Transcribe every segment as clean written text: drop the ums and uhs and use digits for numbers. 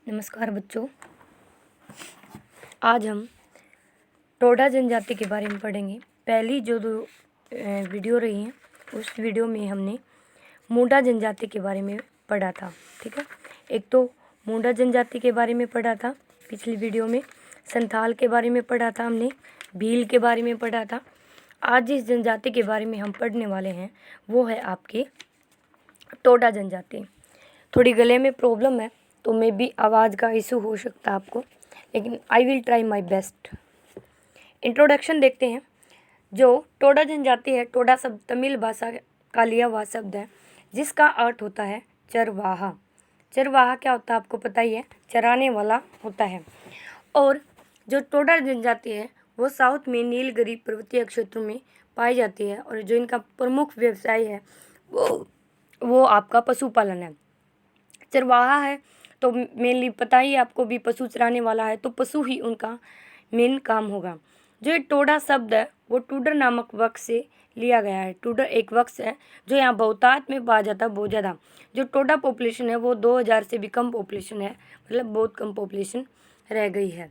नमस्कार बच्चों, आज हम टोडा जनजाति के बारे में पढ़ेंगे। पहली जो दो वीडियो रही हैं उस वीडियो में हमने मुंडा जनजाति के बारे में पढ़ा था। ठीक है, एक तो मुंडा जनजाति के बारे में पढ़ा था, पिछली वीडियो में संथाल के बारे में पढ़ा था, हमने भील के बारे में पढ़ा था। आज जिस जनजाति के बारे में हम पढ़ने वाले हैं वो है आपकी टोडा जनजाति। थोड़ी गले में प्रॉब्लम है तो मे भी आवाज़ का इशू हो सकता है आपको, लेकिन I will try my best. Introduction देखते हैं। जो टोडा जनजाति है, टोडा शब्द तमिल भाषा का लिया हुआ शब्द है जिसका अर्थ होता है चरवाहा। चरवाहा क्या होता है आपको पता ही है, चराने वाला होता है। और जो टोडा जनजाति है वो साउथ में नीलगिरी पर्वतीय क्षेत्रों में पाई जाती है और जो इनका प्रमुख व्यवसाय है वो आपका पशुपालन है। चरवाहा है तो मेनली पता ही आपको भी पशु चराने वाला है, तो पशु ही उनका मेन काम होगा। जो ये टोडा शब्द है वो टूडर नामक वृक्ष से लिया गया है। टूडर एक वृक्ष है जो यहाँ बहुतायत में पाया जाता है, बहुत ज़्यादा। जो टोडा पॉपुलेशन है वो 2000 से भी कम पॉपुलेशन है, मतलब बहुत कम पॉपुलेशन रह गई है।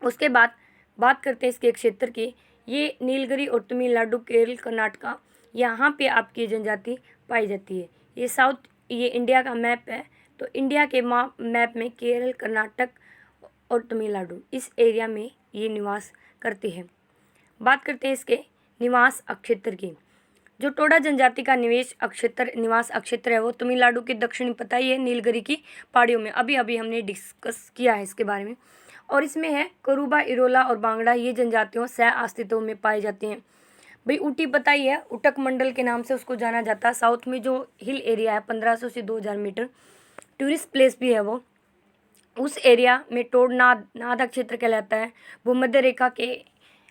उसके बाद बात करते हैं इसके क्षेत्र की। ये नीलगिरी और तमिलनाडु, केरल, कर्नाटका, यहाँ पे आपकी जनजाति पाई जाती है। ये इंडिया का मैप है, तो इंडिया के मैप में केरल, कर्नाटक और तमिलनाडु इस एरिया में ये निवास करते हैं। बात करते हैं इसके निवास अक्षेत्र की। जो टोडा जनजाति का निवास अक्षेत्र है वो तमिलनाडु के दक्षिणी, पता ही है, नीलगिरी की पहाड़ियों में। अभी हमने डिस्कस किया है इसके बारे में। और इसमें है करूबा, इरोला और बांगड़ा, ये जनजातियों सह अस्तित्व में पाई जाती हैं। भाई ऊटी पता ही है, उटक मंडल के नाम से उसको जाना जाता है। साउथ में जो हिल एरिया है 1500 से 2000 मीटर, टूरिस्ट प्लेस भी है वो, उस एरिया में नादा क्षेत्र कहलाता है। भूमध्य रेखा के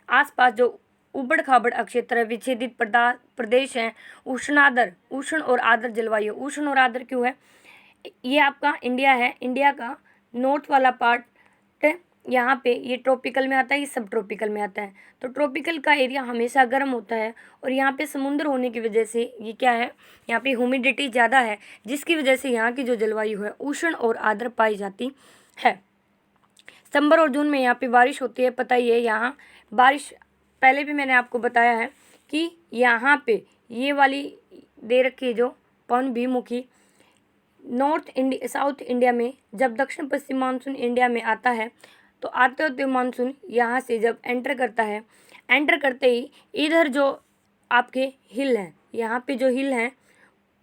आसपास जो उबड़ खाबड़ क्षेत्र है, विच्छेदित प्रदेश है, उष्ण और आर्द्र जलवायु। उष्ण और आर्द्र क्यों है? ये आपका इंडिया है, इंडिया का नॉर्थ वाला पार्ट यहाँ पे ये ट्रॉपिकल में आता है, ये सब ट्रॉपिकल में आता है। तो ट्रॉपिकल का एरिया हमेशा गर्म होता है और यहाँ पे समुद्र होने की वजह से ये क्या है, यहाँ पे ह्यूमिडिटी ज़्यादा है, जिसकी वजह से यहाँ की जो जलवायु है उष्ण और आर्द्र पाई जाती है। सितंबर और जून में यहाँ पे बारिश होती है, पता ही है। यहाँ बारिश पहले भी मैंने आपको बताया है कि यहाँ पे ये वाली दे रखी है जो पवनभिमुखी साउथ इंडिया में जब दक्षिण पश्चिम मानसून इंडिया में आता है तो आते होते मानसून यहाँ से जब एंटर करता है, एंटर करते ही इधर जो आपके हिल हैं, यहाँ पे जो हिल हैं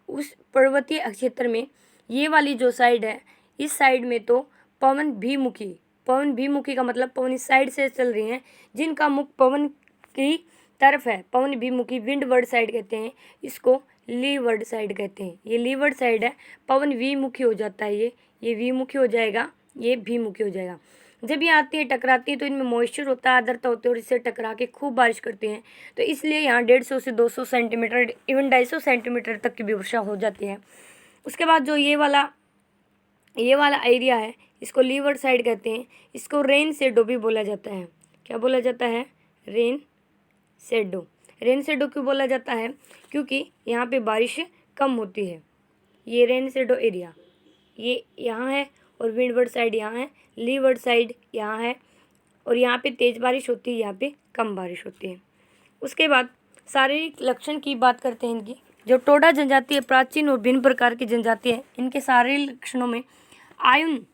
उस पर्वतीय क्षेत्र में ये वाली जो साइड है, इस साइड में तो पवन भी मुखी का मतलब पवन इस साइड से चल रही हैं, जिनका मुख पवन की तरफ है। पवन भी मुखी विंडवर्ड साइड कहते हैं, इसको लीवर्ड साइड कहते हैं। ये लीवर्ड साइड है, पवन विमुखी हो जाता है, ये विमुखी हो जाएगा, ये भीमुखी हो जाएगा। जब ये आती है टकराती है तो इनमें मॉइस्चर होता है, आर्द्रता होती है और इससे टकरा के खूब बारिश करती हैं। तो इसलिए यहाँ 150 से 200 सेंटीमीटर, इवन 250 सेंटीमीटर तक की भी वर्षा हो जाती है। उसके बाद जो ये वाला एरिया है इसको लीवर्ड साइड कहते हैं, इसको रेन शेडो भी बोला जाता है। क्या बोला जाता है? Rain shadow. रेन शेडो क्यों बोला जाता है? क्योंकि यहाँ पे बारिश कम होती है। ये रेन शेडो एरिया ये यहाँ है और विंडवर्ड साइड यहाँ है, लीवर्ड साइड यहाँ है और यहाँ पे तेज़ बारिश होती है, यहाँ पे कम बारिश होती है। उसके बाद शारीरिक लक्षण की बात करते हैं इनकी। जो टोडा जनजाति है प्राचीन और भिन्न प्रकार की जनजाति है। इनके शारीरिक लक्षणों में आयुन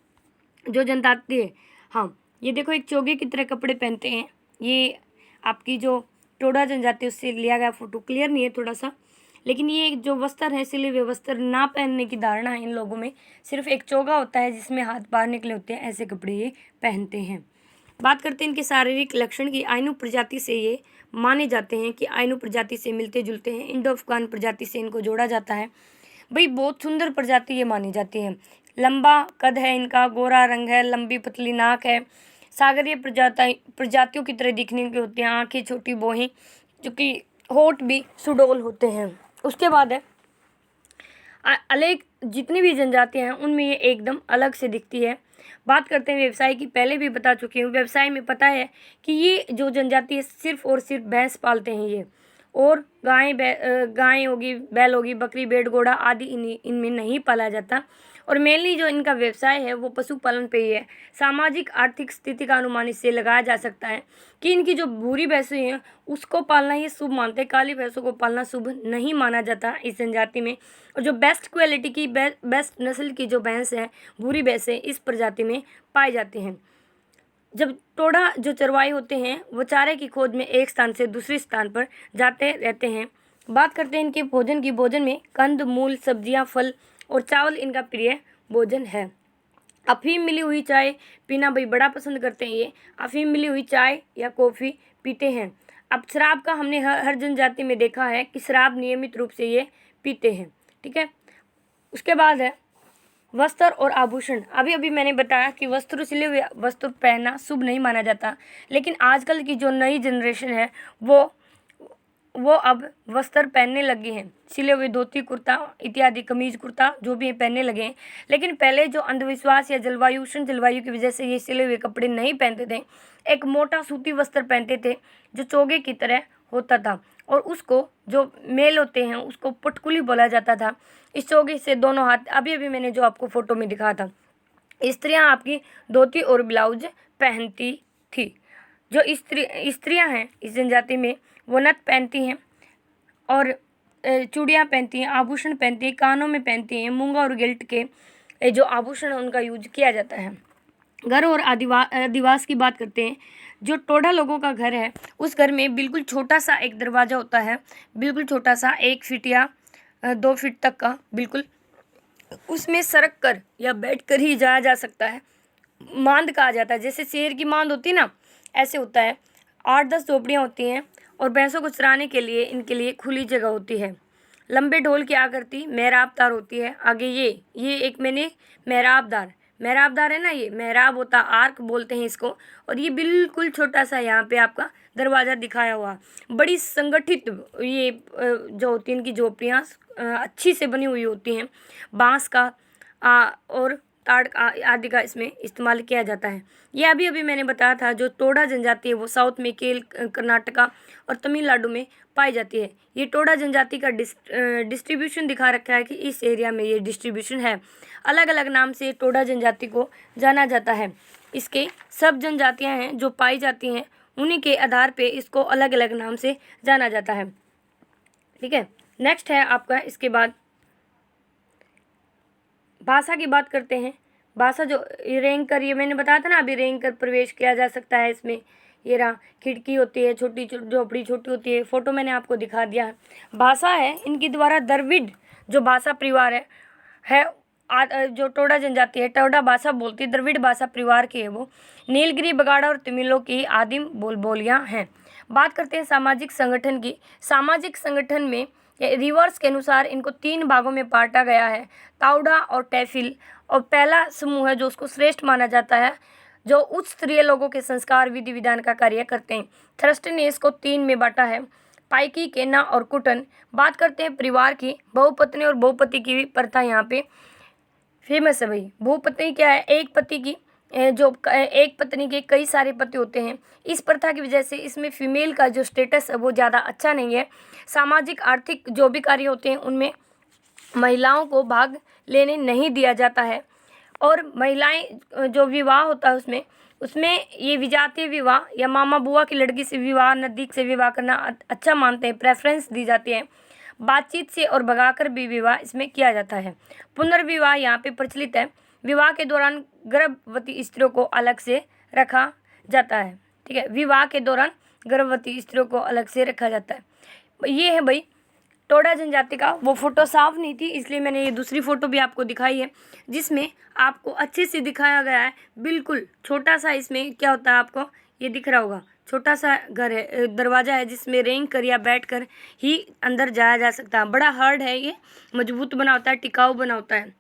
जो जनजाति है, हाँ ये देखो एक चोगे की तरह कपड़े पहनते हैं। ये आपकी जो टोडा जनजाति उससे लिया गया फोटो, क्लियर नहीं है थोड़ा सा, लेकिन ये जो वस्त्र है इसलिए वे वस्त्र ना पहनने की धारणा है इन लोगों में। सिर्फ एक चोगा होता है जिसमें हाथ बाहर निकले होते हैं, ऐसे कपड़े ये पहनते हैं। बात करते हैं इनके शारीरिक लक्षण की। आइनू प्रजाति से ये माने जाते हैं कि आइनू प्रजाति से मिलते जुलते हैं। इंडो अफगान प्रजाति से इनको जोड़ा जाता है। भाई बहुत सुंदर प्रजाति ये मानी जाती है। लंबा कद है इनका, गोरा रंग है, लंबी पतली नाक है, सागरीय प्रजातियों की तरह दिखने के होते हैं, आँखें छोटी बोहें, जो कि होठ भी सुडौल होते हैं। उसके बाद है अलग जितनी भी जनजातियाँ हैं उनमें ये एकदम अलग से दिखती है। बात करते हैं व्यवसाय की, पहले भी बता चुकी हूँ। व्यवसाय में पता है कि ये जो जनजाति है सिर्फ और सिर्फ भैंस पालते हैं ये, और गाय होगी, बैल होगी, बकरी, भेड़, घोड़ा आदि इनमें नहीं पाला जाता। और मेनली जो इनका व्यवसाय है वो पशुपालन पे ही है। सामाजिक आर्थिक स्थिति का अनुमान इससे लगाया जा सकता है कि इनकी जो भूरी भैंसें हैं उसको पालना ही शुभ मानते हैं, काली भैंसों को पालना शुभ नहीं माना जाता इस जनजाति में। और जो बेस्ट क्वालिटी की बेस्ट नस्ल की जो भैंस है, भूरी भैंसें इस प्रजाति में पाए जाते हैं। जब टोडा जो चरवाहे होते हैं वो चारे की खोज में एक स्थान से दूसरे स्थान पर जाते रहते हैं। बात करते हैं इनके भोजन की। भोजन में कंद मूल, सब्जियां, फल और चावल इनका प्रिय भोजन है। अफीम मिली हुई चाय पीना भाई बड़ा पसंद करते हैं ये। अफीम मिली हुई चाय या कॉफ़ी पीते हैं। अब शराब का हमने हर जनजाति में देखा है कि शराब नियमित रूप से ये पीते हैं, ठीक है। उसके बाद है वस्त्र और आभूषण। अभी अभी मैंने बताया कि वस्त्र सिले हुए वस्त्र पहनना शुभ नहीं माना जाता, लेकिन आजकल की जो नई जनरेशन है वो अब वस्त्र पहनने लगी हैं, सिले हुए धोती कुर्ता इत्यादि, कमीज कुर्ता जो भी पहनने लगे हैं। लेकिन पहले जो अंधविश्वास या उष्ण जलवायु की वजह से ये सिले हुए कपड़े नहीं पहनते थे, एक मोटा सूती वस्त्र पहनते थे जो चोगे की तरह होता था, और उसको जो मेल होते हैं उसको पुटकुली बोला जाता था। इस चोगे से दोनों हाथ, अभी अभी मैंने जो आपको फोटो में दिखाया था, स्त्रियां आपकी धोती और ब्लाउज पहनती थी। जो स्त्रियां हैं इस जनजाति में वो नथ पहनती हैं और चूड़ियाँ पहनती हैं, आभूषण पहनती हैं, कानों में पहनती हैं। मूंगा और गिल्ट के जो आभूषण है उनका यूज किया जाता है। घर और आदिवास की बात करते हैं। जो टोडा लोगों का घर है उस घर में बिल्कुल छोटा सा एक दरवाज़ा होता है, बिल्कुल छोटा सा, 1 फीट या 2 फीट तक का, बिल्कुल उसमें सरक कर या बैठ कर ही जाया जा सकता है। मांद कहा जाता है, जैसे शेर की मांद होती है ना, ऐसे होता है। 8-10 झोपड़ियाँ होती हैं और भैंसों को चराने के लिए इनके लिए खुली जगह होती है। लंबे ढोल की आकृति मेहराबदार होती है। आगे ये एक मैंने मेहराबदार है ना, ये मेहराब होता, आर्क बोलते हैं इसको। और ये बिल्कुल छोटा सा यहाँ पे आपका दरवाज़ा दिखाया हुआ, बड़ी संगठित ये जो होती है इनकी झोपड़ियाँ अच्छी से बनी हुई होती हैं। बांस का और ताड़ आदि का इसमें इस्तेमाल किया जाता है। ये अभी अभी मैंने बताया था, जो टोडा जनजाति है वो साउथ में कर्नाटका और तमिलनाडु में पाई जाती है। ये टोडा जनजाति का डिस्ट्रीब्यूशन दिखा रखा है कि इस एरिया में ये डिस्ट्रीब्यूशन है। अलग अलग नाम से टोडा जनजाति को जाना जाता है। इसके सब जनजातियां हैं जो पाई जाती हैं, उन्हीं के आधार पे इसको अलग अलग नाम से जाना जाता है, ठीक है। नेक्स्ट है आपका, इसके बाद भाषा की बात करते हैं। भाषा जो रेंग कर, ये मैंने बताया था ना अभी, रेंग कर प्रवेश किया जा सकता है इसमें। ये रहा, खिड़की होती है, छोटी झोपड़ी छोटी होती है, फोटो मैंने आपको दिखा दिया है। भाषा है इनकी द्वारा द्रविड़ जो भाषा परिवार है जो टोडा जनजाति है, टोडा भाषा बोलती है, द्रविड़ भाषा परिवार की है वो। नीलगिरी, बगाड़ा और तमिलों की आदिम बोलियाँ हैं। बात करते हैं सामाजिक संगठन की। सामाजिक संगठन में रिवर्स के अनुसार इनको 3 भागों में बांटा गया है, ताउडा और टैफिल। और पहला समूह है जो उसको श्रेष्ठ माना जाता है, जो उच्च स्तरीय लोगों के संस्कार विधि विधान का कार्य करते हैं। थ्रस्ट ने इसको 3 में बांटा है, पाइकी, केना और कुटन। बात करते हैं परिवार की। बहुपत्नी और बहुपति की भी प्रथा यहाँ पे फेमस है भाई। बहुपत्नी क्या है? एक पति की जो एक पत्नी के कई सारे पति होते हैं। इस प्रथा की वजह से इसमें फीमेल का जो स्टेटस है वो ज़्यादा अच्छा नहीं है। सामाजिक आर्थिक जो भी कार्य होते हैं उनमें महिलाओं को भाग लेने नहीं दिया जाता है। और महिलाएं जो विवाह होता है उसमें ये विजातीय विवाह या मामा बुआ की लड़की से विवाह, नज़दीक से विवाह करना अच्छा मानते हैं, प्रेफरेंस दी जाती है। बातचीत से और भगाकर भी विवाह इसमें किया जाता है। पुनर्विवाह यहाँ पे प्रचलित है। विवाह के दौरान गर्भवती स्त्रियों को अलग से रखा जाता है, ठीक है। विवाह के दौरान गर्भवती स्त्रियों को अलग से रखा जाता है। ये है भाई टोडा जनजाति का। वो फ़ोटो साफ नहीं थी इसलिए मैंने ये दूसरी फ़ोटो भी आपको दिखाई है, जिसमें आपको अच्छे से दिखाया गया है। बिल्कुल छोटा सा इसमें क्या होता है आपको ये दिख रहा होगा, छोटा सा घर है, दरवाज़ा है जिसमें रेंग कर या बैठ कर ही अंदर जाया जा सकता है। बड़ा हार्ड है, ये मजबूत बना होता है, टिकाऊ बना होता है।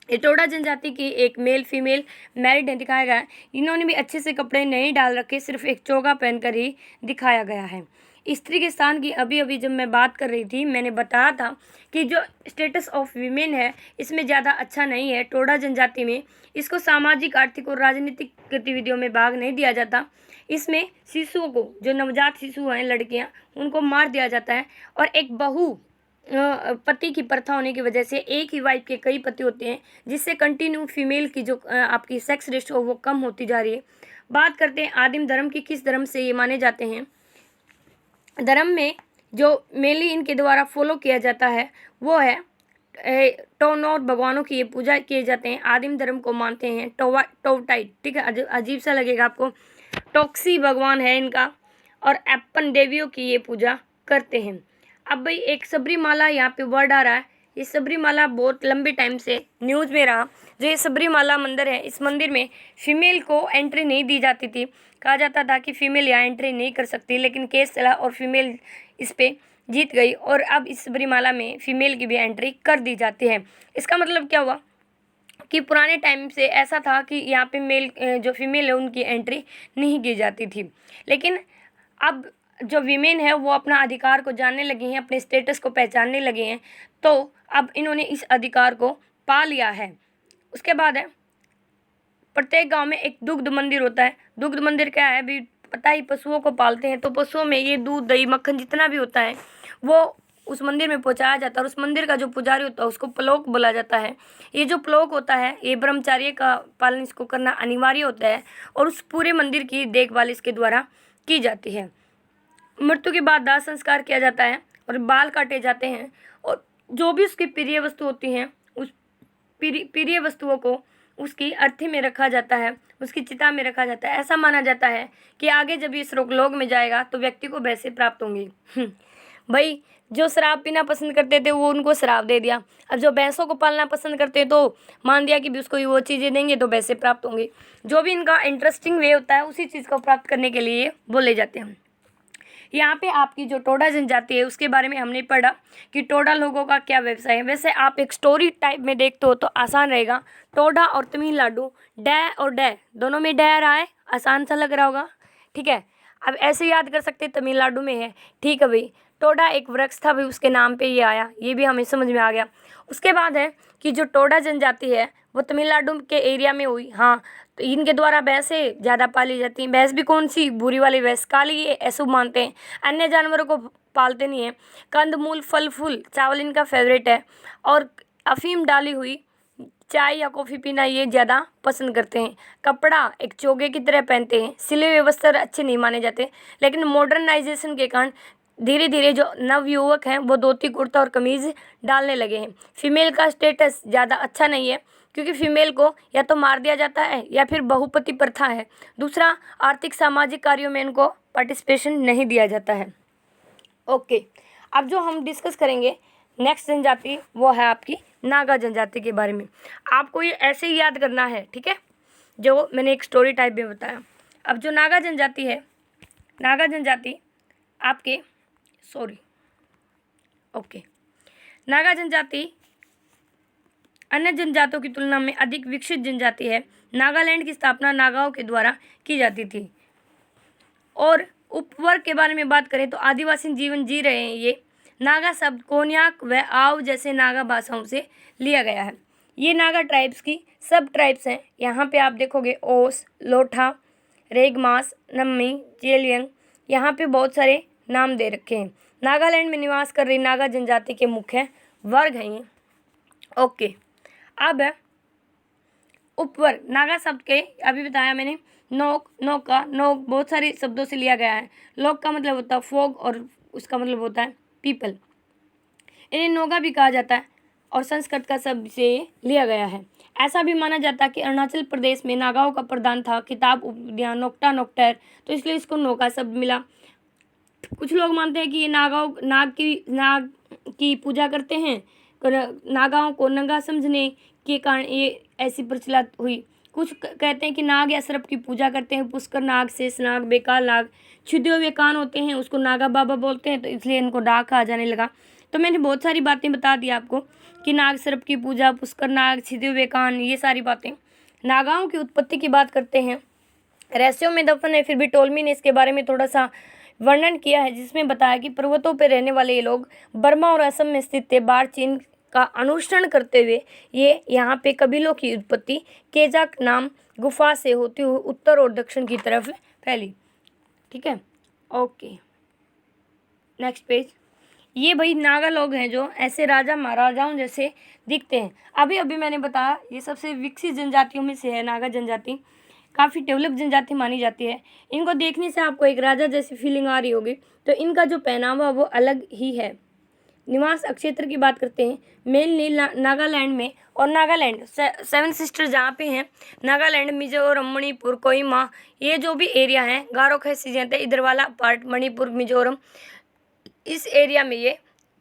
ये टोडा जनजाति की एक मेल फीमेल मैरिड है दिखाया गया है। इन्होंने भी अच्छे से कपड़े नहीं डाल रखे, सिर्फ एक चोगा पहनकर ही दिखाया गया है। स्त्री के स्थान की अभी अभी जब मैं बात कर रही थी मैंने बताया था कि जो स्टेटस ऑफ वीमेन है इसमें ज़्यादा अच्छा नहीं है। टोडा जनजाति में इसको सामाजिक, आर्थिक और राजनीतिक गतिविधियों में भाग नहीं दिया जाता। इसमें शिशुओं को, जो नवजात शिशु हैं, लड़कियां, उनको मार दिया जाता है। और एक बहू पति की प्रथा होने की वजह से एक ही वाइफ के कई पति होते हैं, जिससे कंटिन्यू फीमेल की जो आपकी सेक्स रेशियो वो कम होती जा रही है। बात करते हैं आदिम धर्म की, किस धर्म से ये माने जाते हैं। धर्म में जो मेनली इनके द्वारा फॉलो किया जाता है वो है टोन और भगवानों की ये पूजा किए जाते हैं। आदिम धर्म को मानते हैं टोटाइट, ठीक है, अजीब सा लगेगा आपको। टॉक्सी भगवान है इनका, और एप्पन देवियों की ये पूजा करते हैं। अब भाई एक सबरीमाला यहाँ पे वर्ड आ रहा है। ये सबरीमाला बहुत लंबे टाइम से न्यूज़ में रहा। जो ये सबरीमाला मंदिर है, इस मंदिर में फीमेल को एंट्री नहीं दी जाती थी। कहा जाता था कि फीमेल यहाँ एंट्री नहीं कर सकती, लेकिन केस चला और फीमेल इस पे जीत गई, और अब इस सबरीमाला में फीमेल की भी एंट्री कर दी जाती है। इसका मतलब क्या हुआ कि पुराने टाइम से ऐसा था कि यहाँ पे मेल जो फीमेल है उनकी एंट्री नहीं की जाती थी, लेकिन अब जो वीमेन है वो अपना अधिकार को जानने लगे हैं, अपने स्टेटस को पहचानने लगे हैं, तो अब इन्होंने इस अधिकार को पा लिया है। उसके बाद है प्रत्येक गांव में एक दुग्ध मंदिर होता है। दुग्ध मंदिर क्या है भी पता ही, पशुओं को पालते हैं तो पशुओं में ये दूध दही मक्खन जितना भी होता है वो उस मंदिर में पहुंचाया जाता है, और उस मंदिर का जो पुजारी होता है उसको पलोक बोला जाता है। ये जो पलोक होता है ये ब्रह्मचार्य का पालन इसको करना अनिवार्य होता है, और उस पूरे मंदिर की देखभाल इसके द्वारा की जाती है। मृत्यु के बाद दाह संस्कार किया जाता है और बाल काटे जाते हैं, और जो भी उसकी प्रिय वस्तु होती हैं उस प्रिय वस्तुओं को उसकी अर्थी में रखा जाता है, उसकी चिता में रखा जाता है। ऐसा माना जाता है कि आगे जब इस लोक में जाएगा तो व्यक्ति को भैंसें प्राप्त होंगी। भाई जो शराब पीना पसंद करते थे वो उनको शराब दे दिया, अब जो भैंसों को पालना पसंद करते तो मान दिया कि भी उसको वो चीज़ें देंगे तो भैंसें प्राप्त होंगी। जो भी इनका इंटरेस्टिंग वे होता है उसी चीज़ को प्राप्त करने के लिए बोले जाते हैं। यहाँ पे आपकी जो टोडा जनजाति है उसके बारे में हमने पढ़ा कि टोडा लोगों का क्या व्यवसाय है। वैसे आप एक स्टोरी टाइप में देखते हो तो आसान रहेगा। टोडा और तमिलनाडु, डै और डै दोनों में डै रहा है, आसान सा लग रहा होगा, ठीक है। अब ऐसे याद कर सकते तमिलनाडु में है, ठीक है भाई। टोडा एक वृक्ष था भाई, उसके नाम पे ये आया, ये भी हमें समझ में आ गया। उसके बाद है कि जो टोडा जनजाति है वो तमिलनाडु के एरिया में हुई। हाँ, तो इनके द्वारा भैंसें ज़्यादा पाली जाती हैं। भैंस भी कौन सी, भूरी वाली भैंस, काली ऐसा मानते हैं। अन्य जानवरों को पालते नहीं हैं। कंदमूल, फल फूल, चावल इनका फेवरेट है, और अफीम डाली हुई चाय या कॉफ़ी पीना ये ज़्यादा पसंद करते हैं। कपड़ा एक चोगे की तरह पहनते हैं। सिले हुए वस्त्र अच्छे नहीं माने जाते, लेकिन मॉडर्नाइजेशन के कारण धीरे धीरे जो नवयुवक हैं वो धोती कुर्ता और कमीज़ डालने लगे हैं। फीमेल का स्टेटस ज़्यादा अच्छा नहीं है, क्योंकि फीमेल को या तो मार दिया जाता है या फिर बहुपति प्रथा है। दूसरा, आर्थिक सामाजिक कार्यों में इनको पार्टिसिपेशन नहीं दिया जाता है। ओके, अब जो हम डिस्कस करेंगे नेक्स्ट जनजाति वो है आपकी नागा जनजाति के बारे में। आपको ये ऐसे ही याद करना है, ठीक है, जो मैंने एक स्टोरी टाइप में बताया। अब जो नागा जनजाति है, नागा जनजाति आपके नागा जनजाति अन्य जनजातियों की तुलना में अधिक विकसित जनजाति है। नागालैंड की स्थापना नागाओं के द्वारा की जाती थी। और उपवर्ग के बारे में बात करें तो आदिवासी जीवन जी रहे हैं ये। नागा शब्द कोन्याक व आव जैसे नागा भाषाओं से लिया गया है। ये नागा ट्राइब्स की सब ट्राइब्स हैं। यहाँ पे आप देखोगे ओस, लोठा, रेगमास, नम्मी, जेलियंग, यहाँ पे बहुत सारे नाम दे रखे हैं। नागालैंड में निवास कर रही नागा जनजाति के मुख्य वर्ग हैं ये। ओके, अब उपवर्ग नागा शब्द के अभी बताया मैंने, नोक, नौका, नोक बहुत सारे शब्दों से लिया गया है। लोक का मतलब होता है फोग और उसका मतलब होता है पीपल। इन्हें नोगा भी कहा जाता है और संस्कृत का शब्द से लिया गया है। ऐसा भी माना जाता है कि अरुणाचल प्रदेश में नागाओं का प्रधान था किताब उद्यान नोक्टा नोक्टर, तो इसलिए इसको नोका शब्द मिला। कुछ लोग मानते हैं कि ये नाग की पूजा करते हैं। नागाओं को नंगा समझने के कारण ये ऐसी प्रचलित हुई। कुछ कहते हैं कि नाग या सर्प की पूजा करते हैं। पुष्कर नाग, शेष नाग, बेकाल नाग, छिदे हुए कान होते हैं, उसको नागा बाबा बोलते हैं, तो इसलिए इनको नाग कहा जाने लगा। तो मैंने बहुत सारी बातें बता दी आपको कि नाग सर्प की पूजा, पुष्कर नाग, छिदे हुए कान, ये सारी बातें। नागाओं की उत्पत्ति की बात करते हैं। रहस्यों में दफन है, फिर भी टोलमी ने इसके बारे में थोड़ा सा वर्णन किया है, जिसमें बताया कि पर्वतों पर रहने वाले ये लोग बर्मा और असम में स्थित थे। बाढ़ चीन का अनुसरण करते हुए ये यहाँ पे कबीलों की उत्पत्ति केजाक नाम गुफा से होती हुई उत्तर और दक्षिण की तरफ फैली। ठीक है, ओके, नेक्स्ट पेज। ये भाई नागा लोग हैं जो ऐसे राजा महाराजाओं जैसे दिखते हैं। अभी अभी मैंने बताया ये सबसे विकसित जनजातियों में से है नागा जनजाति, काफ़ी डेवलप जनजाति मानी जाती है। इनको देखने से आपको एक राजा जैसी फीलिंग आ रही होगी। तो इनका जो पहनावा वो अलग ही है। निवास क्षेत्र की बात करते हैं, मेनली नागालैंड में, और नागालैंड सेवन सिस्टर जहाँ पे हैं, नागालैंड, मिजोरम, मणिपुर, कोहिमा, ये जो भी एरिया हैं, गारो खासी जैसे इधर वाला पार्ट, मणिपुर, मिजोरम, इस एरिया में ये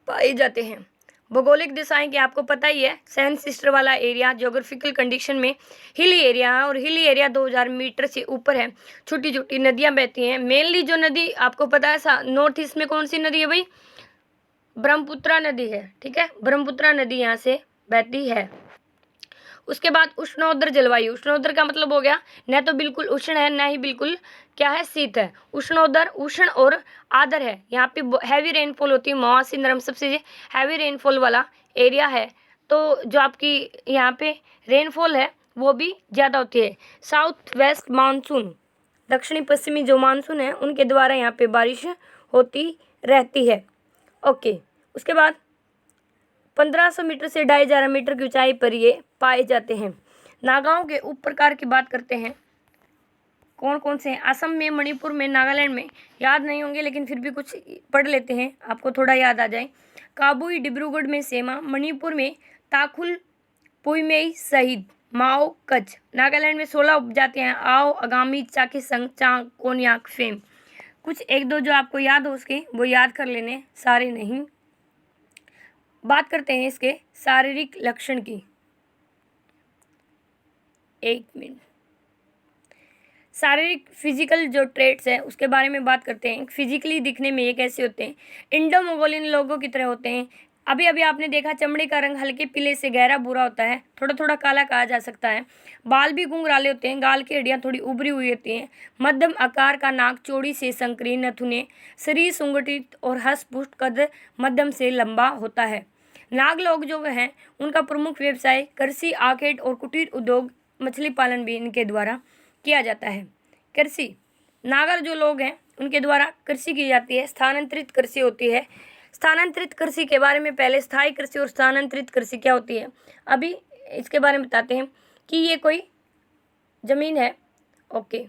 पाए जाते हैं। भौगोलिक दिशाएं कि आपको पता ही है, सेवन सिस्टर वाला एरिया ज्योग्राफिकल कंडीशन में हिली एरिया है, और हिली एरिया 2000 मीटर से ऊपर है। छोटी छोटी नदियां बहती हैं। मेनली जो नदी आपको पता है नॉर्थ ईस्ट में कौन सी नदी है भाई, ब्रह्मपुत्रा नदी है। ठीक है, ब्रह्मपुत्रा नदी यहाँ से बहती है। उसके बाद उष्णोदर जलवायु, उष्णोदर का मतलब हो गया न तो बिल्कुल उष्ण है, न ही बिल्कुल क्या है, शीत है। उष्णोदर उष्ण और आर्द्र है। यहाँ पे हैवी रेनफॉल होती है, मौसी नरम सबसे हैवी रेनफॉल वाला एरिया है। तो जो आपकी यहाँ पे रेनफॉल है वो भी ज़्यादा होती है। साउथ वेस्ट मानसून, दक्षिणी पश्चिमी जो मानसून है उनके द्वारा यहाँ पे बारिश होती रहती है। ओके, उसके बाद 1500 मीटर से 2500 मीटर की ऊंचाई पर ये पाए जाते हैं। नागाओं के उप प्रकार की बात करते हैं, कौन कौन से हैं। असम में, मणिपुर में, नागालैंड में याद नहीं होंगे लेकिन फिर भी कुछ पढ़ लेते हैं, आपको थोड़ा याद आ जाए। काबुई, डिब्रूगढ़ में सेमा, मणिपुर में ताकुल, पुईमेई, शहीद, माओ, कच्छ। नागालैंड में 16 उपजातियां हैं, आओ, आगामी, चाकीसंग, चांग, कोन्याक, फेम। कुछ एक दो जो आपको याद हो उसके वो याद कर लेने, सारे नहीं। बात करते हैं इसके शारीरिक लक्षण की। एक मिनट, शारीरिक फिजिकल जो ट्रेट्स है उसके बारे में बात करते हैं। फिजिकली दिखने में ये कैसे होते हैं, इंडो मंगोलियन लोगों की तरह होते हैं। अभी अभी आपने देखा चमड़े का रंग हल्के पीले से गहरा भूरा होता है, थोड़ा थोड़ा काला कहा जा सकता है। बाल भी घुंघराले होते हैं, गाल की हड्डियां थोड़ी उभरी हुई होती हैं। मध्यम आकार का नाक, चौड़ी से संकीर्ण नथुने, शरीर सुंगठित और हष्ट-पुष्ट, कद मध्यम से लंबा होता है। नाग लोग जो हैं उनका प्रमुख व्यवसाय कृषि, आखेट और कुटीर उद्योग, मछली पालन भी इनके द्वारा किया जाता है। कृषि, नागर जो लोग हैं उनके द्वारा कृषि की जाती है। स्थानांतरित कृषि होती है। स्थानांतरित कृषि के बारे में पहले स्थायी कृषि और स्थानांतरित कृषि क्या होती है अभी इसके बारे में बताते हैं कि ये कोई जमीन है। ओके,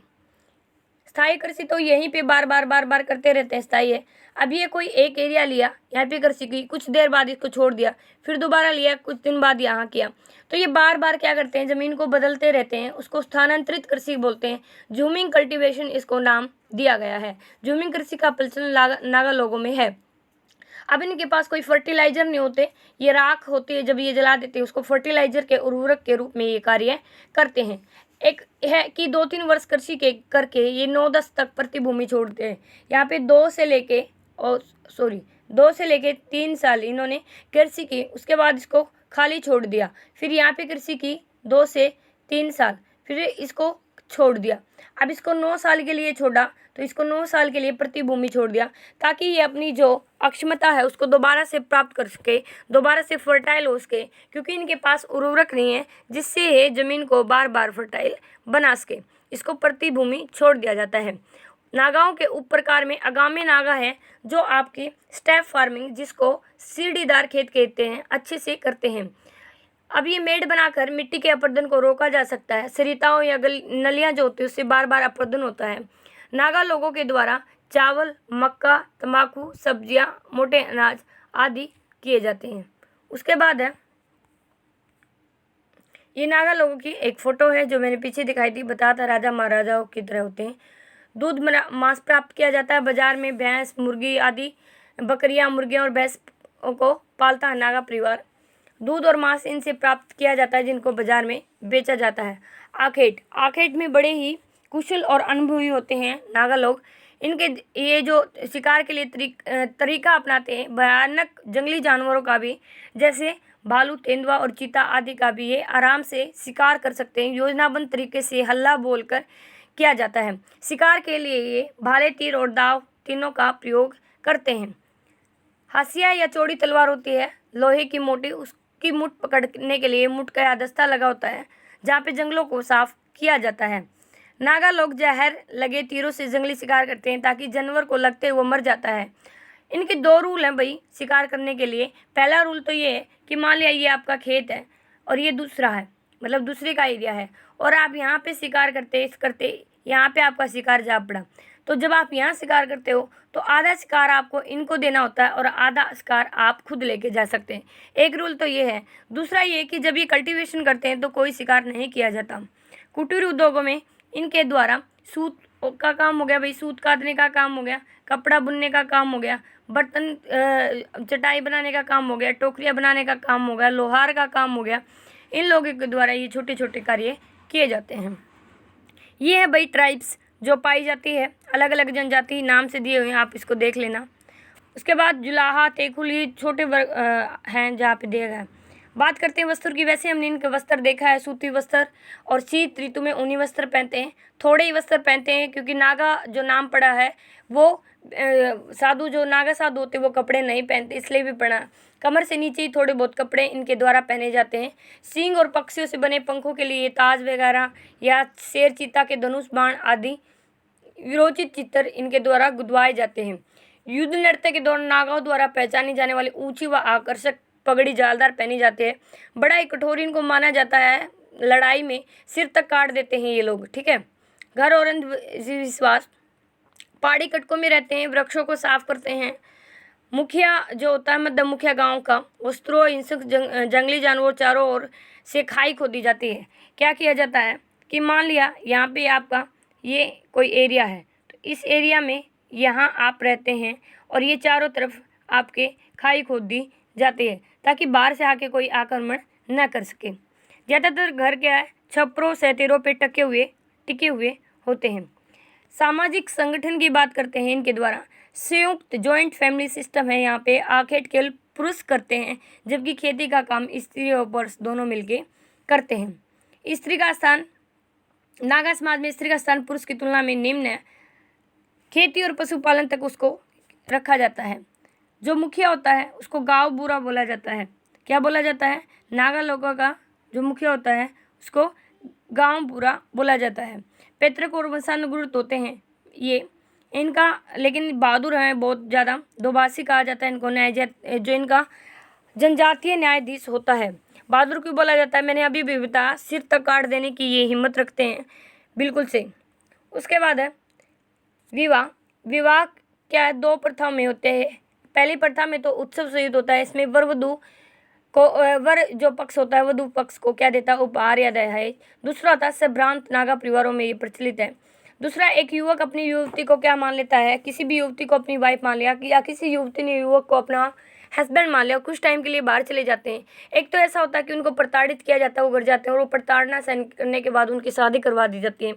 स्थायी कृषि तो यहीं पे बार बार करते रहते हैं, स्थायी है। अब ये कोई एक एरिया लिया, यहाँ पे कृषि की, कुछ देर बाद इसको छोड़ दिया, फिर दोबारा लिया, कुछ दिन बाद यहाँ किया, तो ये बार बार क्या करते हैं, ज़मीन को बदलते रहते हैं। उसको स्थानांतरित कृषि बोलते हैं। जूमिंग कल्टीवेशन इसको नाम दिया गया है। जूमिंग कृषि का प्रचलन नागा लोगों में है। अब इनके पास कोई फर्टिलाइजर नहीं होते, ये राख होती है, जब ये जला देते हैं उसको फर्टिलाइजर के उर्वरक के रूप में ये कार्य करते हैं। एक है कि 2-3 वर्ष कृषि के करके ये 9-10 तक प्रतिभूमि छोड़ते हैं। यहाँ पे 2 से लेके 3 साल इन्होंने कृषि की, उसके बाद इसको खाली छोड़ दिया। फिर यहाँ पे कृषि की 2 से 3 साल, फिर इसको छोड़ दिया। अब इसको 9 साल के लिए छोड़ा, तो इसको 9 साल के लिए प्रतिभूमि छोड़ दिया, ताकि ये अपनी जो अक्षमता है उसको दोबारा से प्राप्त कर सके, दोबारा से फर्टाइल हो सके, क्योंकि इनके पास उर्वरक नहीं है जिससे ये ज़मीन को बार बार फर्टाइल बना सके। इसको प्रतिभूमि छोड़ दिया जाता है। नागाओं के उप प्रकार में आगामी नागा है, जो आपकी स्टेप फार्मिंग, जिसको सीढ़ीदार खेत कहते हैं, अच्छे से करते हैं। अब ये मेड़ बनाकर मिट्टी के अपरदन को रोका जा सकता है। सरिताओं या नलियाँ जो होती है उससे बार बार अपरदन होता है। नागा लोगों के द्वारा चावल, मक्का, तंबाकू, सब्जियां, मोटे अनाज आदि किए जाते हैं। उसके बाद है ये नागा लोगों की एक फ़ोटो है जो मैंने पीछे दिखाई थी, बताया था राजा महाराजाओं की तरह होते हैं। दूध मांस प्राप्त किया जाता है। बाजार में भैंस, मुर्गी आदि, बकरियां, मुर्गियां और भैंसों को पालता है नागा परिवार। दूध और मांस इनसे प्राप्त किया जाता है, जिनको बाजार में बेचा जाता है। आखेट में बड़े ही कुशल और अनुभवी होते हैं नागा लोग। इनके ये जो शिकार के लिए तरीका अपनाते हैं, भयानक जंगली जानवरों का भी, जैसे भालू, तेंदुआ और चीता आदि का भी ये आराम से शिकार कर सकते हैं। योजनाबद्ध तरीके से हल्ला बोलकर किया जाता है। शिकार के लिए ये भाले, तीर और दाव तीनों का प्रयोग करते हैं। हाशिया या चौड़ी तलवार होती है, लोहे की मोटी, उसकी मुठ पकड़ने के लिए मुठ का दस्ता लगा होता है, जहाँ पे जंगलों को साफ किया जाता है। नागा लोग जहर लगे तीरों से जंगली शिकार करते हैं, ताकि जानवर को लगते वो मर जाता है। इनके 2 रूल हैं भाई शिकार करने के लिए। पहला रूल तो ये है कि मान लिया ये आपका खेत है और ये दूसरा है, मतलब दूसरे का एरिया है, और आप यहाँ पे शिकार करते यहाँ पे आपका शिकार जा पड़ा, तो जब आप यहाँ शिकार करते हो तो आधा शिकार आपको इनको देना होता है और आधा शिकार आप खुद लेके जा सकते हैं। एक रूल तो ये है। दूसरा ये कि जब ये कल्टीवेशन करते हैं तो कोई शिकार नहीं किया जाता। कुटीर उद्योगों में इनके द्वारा सूत का काम हो गया भाई, सूत काटने का काम हो गया, कपड़ा बुनने का काम हो गया, बर्तन चटाई बनाने का काम हो गया, टोकरियाँ बनाने का काम हो गया, लोहार का काम हो गया। इन लोगों के द्वारा ये छोटे छोटे कार्य किए जाते हैं। ये है भाई ट्राइब्स जो पाई जाती है, अलग अलग जनजाति नाम से दिए हुए हैं, आप इसको देख लेना। उसके बाद जुलाहा, तेकुल, ये छोटे वर्ग हैं जहाँ पे दिया गया है। बात करते हैं वस्त्र की। वैसे हमने इनके वस्त्र देखा है, सूती वस्त्र, और शीत ऋतु में ऊनी वस्त्र पहनते हैं। थोड़े ही वस्त्र पहनते हैं क्योंकि नागा जो नाम पड़ा है वो साधु, जो नागा साधु होते हैं वो कपड़े नहीं पहनते, इसलिए भी पड़ा। कमर से नीचे ही थोड़े बहुत कपड़े इनके द्वारा पहने जाते हैं। सींग और पक्षियों से बने पंखों के लिए ताज वगैरह या शेर, चीता के धनुष, बाण आदि विरोचित चित्र इनके द्वारा गुदवाए जाते हैं। युद्ध नृत्य के दौरान नागाओं द्वारा पहचानी जाने वाली ऊंची व आकर्षक पगड़ी जालदार पहनी जाती है। बड़ा ही कठोर इनको माना जाता है, लड़ाई में सिर तक काट देते हैं ये लोग, ठीक है। घर और अंधविश्वास। पहाड़ी कटकों में रहते हैं, वृक्षों को साफ करते हैं। मुखिया जो होता है मध्य मुखिया गांव का, वस्त्रों, हिंसक जंगली जानवर चारों ओर से खाई खोदी जाती है। क्या किया जाता है कि मान लिया यहाँ पे आपका ये कोई एरिया है, तो इस एरिया में यहाँ आप रहते हैं और ये चारों तरफ आपके खाई खोद दी जाती है ताकि बाहर से आके कोई आक्रमण न कर सके। ज़्यादातर घर क्या है, छप्परों सेतेरों पे टिके हुए होते हैं। सामाजिक संगठन की बात करते हैं इनके द्वारा। संयुक्त जॉइंट फैमिली सिस्टम है। यहाँ पे आखेट केवल पुरुष करते हैं जबकि खेती का काम स्त्री और पुरुष दोनों मिलके करते हैं। स्त्री का स्थान, नागा समाज में स्त्री का स्थान पुरुष की तुलना में निम्न है। खेती और पशुपालन तक उसको रखा जाता है। जो मुखिया होता है उसको गाँव बूढ़ा बोला जाता है। क्या बोला जाता है? नागा लोगों का जो मुखिया होता है उसको गाँव बूढ़ा बोला जाता है। पैतृक और वंशानुगत होते हैं ये इनका, लेकिन बहादुर हैं बहुत ज़्यादा। दोभाषी कहा जाता है इनको। जो इनका जनजातीय न्यायाधीश होता है। बहादुर क्यों बोला जाता है? मैंने अभी भी बताया, सिर तक काट देने की ये हिम्मत रखते हैं, बिल्कुल से। उसके बाद है विवाह। विवाह क्या है? 2 प्रथाओं में होते हैं। पहली प्रथा में तो उत्सव सहित होता है। इसमें वर वधू को वर जो पक्ष होता है वधू पक्ष को क्या देता है? उपहार या दहेज। दूसरा होता है संभ्रांत। नागा परिवारों में ये प्रचलित है। दूसरा, एक युवक अपनी युवती को क्या मान लेता है? किसी भी युवती को अपनी वाइफ मान लिया, या किसी युवती ने युवक को अपना हस्बैंड मान लिया, कुछ टाइम के लिए बाहर चले जाते हैं। एक तो ऐसा होता है कि उनको प्रताड़ित किया जाता है, वो घर जाते हैं और वो प्रताड़ना सहन करने के बाद उनकी शादी करवा दी जाती है।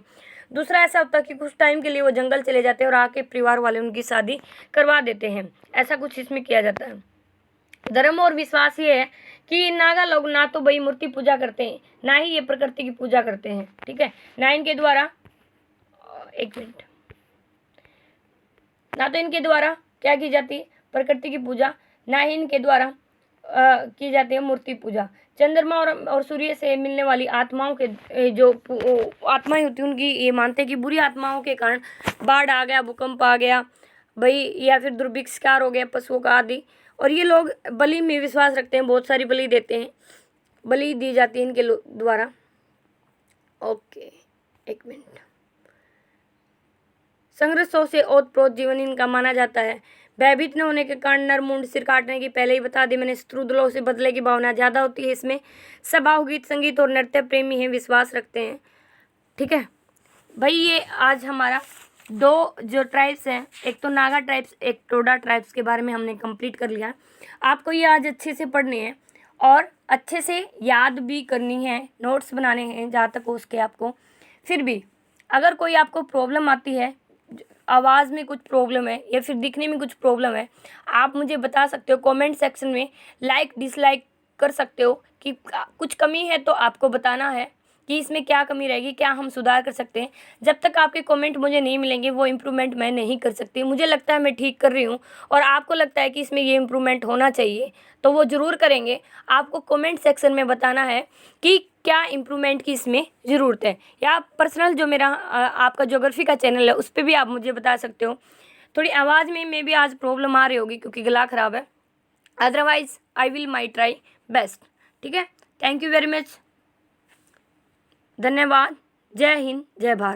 दूसरा ऐसा होता है कि कुछ टाइम के लिए वो जंगल चले जाते हैं और आके परिवार वाले उनकी शादी करवा देते हैं। ऐसा कुछ इसमें किया जाता है। धर्म और विश्वास ये है कि नागा लोग ना तो भाई मूर्ति पूजा करते हैं, ना ही ये प्रकृति की पूजा करते हैं, ठीक है। ना इनके द्वारा, एक मिनट, ना तो इनके द्वारा क्या की जाती है? प्रकृति की पूजा। ना ही इनके द्वारा की जाती है मूर्ति पूजा। चंद्रमा और सूर्य से मिलने वाली आत्माओं के जो आत्माएं होती हैं उनकी ये मानते हैं कि बुरी आत्माओं के कारण बाढ़ आ गया, भूकंप आ गया भाई, या फिर दुर्भिक्षकार हो गया पशुओं का आदि। और ये लोग बलि में विश्वास रखते हैं, बहुत सारी बलि देते हैं, बलि दी जाती है इनके द्वारा। ओके, एक मिनट। संघर्षों से ओतप्रोत जीवन इनका माना जाता है। भयभीत न होने के कारण नर मुंड सिर काटने की पहले ही बता दी मैंने। शत्रुदलों से बदले की भावना ज़्यादा होती है इसमें। स्वभाव गीत संगीत और नृत्य प्रेमी हैं, विश्वास रखते हैं, ठीक है भाई। ये आज हमारा 2 जो ट्राइब्स हैं, एक तो नागा ट्राइब्स, एक टोडा ट्राइब्स के बारे में हमने कंप्लीट कर लिया। आपको ये आज अच्छे से पढ़नी है और अच्छे से याद भी करनी है, नोट्स बनाने हैं जहाँ तक हो सके आपको। फिर भी अगर कोई आपको प्रॉब्लम आती है, आवाज़ में कुछ प्रॉब्लम है या फिर दिखने में कुछ प्रॉब्लम है, आप मुझे बता सकते हो कमेंट सेक्शन में। लाइक डिसलाइक कर सकते हो कि कुछ कमी है तो आपको बताना है कि इसमें क्या कमी रहेगी, क्या हम सुधार कर सकते हैं। जब तक आपके कमेंट मुझे नहीं मिलेंगे वो इम्प्रूवमेंट मैं नहीं कर सकती। मुझे लगता है मैं ठीक कर रही हूँ और आपको लगता है कि इसमें ये इम्प्रूवमेंट होना चाहिए तो वो ज़रूर करेंगे। आपको कमेंट सेक्शन में बताना है कि क्या इम्प्रूवमेंट की इसमें ज़रूरत है, या पर्सनल जो मेरा आपका ज्योग्राफी का चैनल है उस पर भी आप मुझे बता सकते हो। थोड़ी आवाज़ में भी आज प्रॉब्लम आ रही होगी क्योंकि गला ख़राब है, otherwise I will my try best. ठीक है, थैंक यू वेरी मच, धन्यवाद, जय हिंद, जय भारत।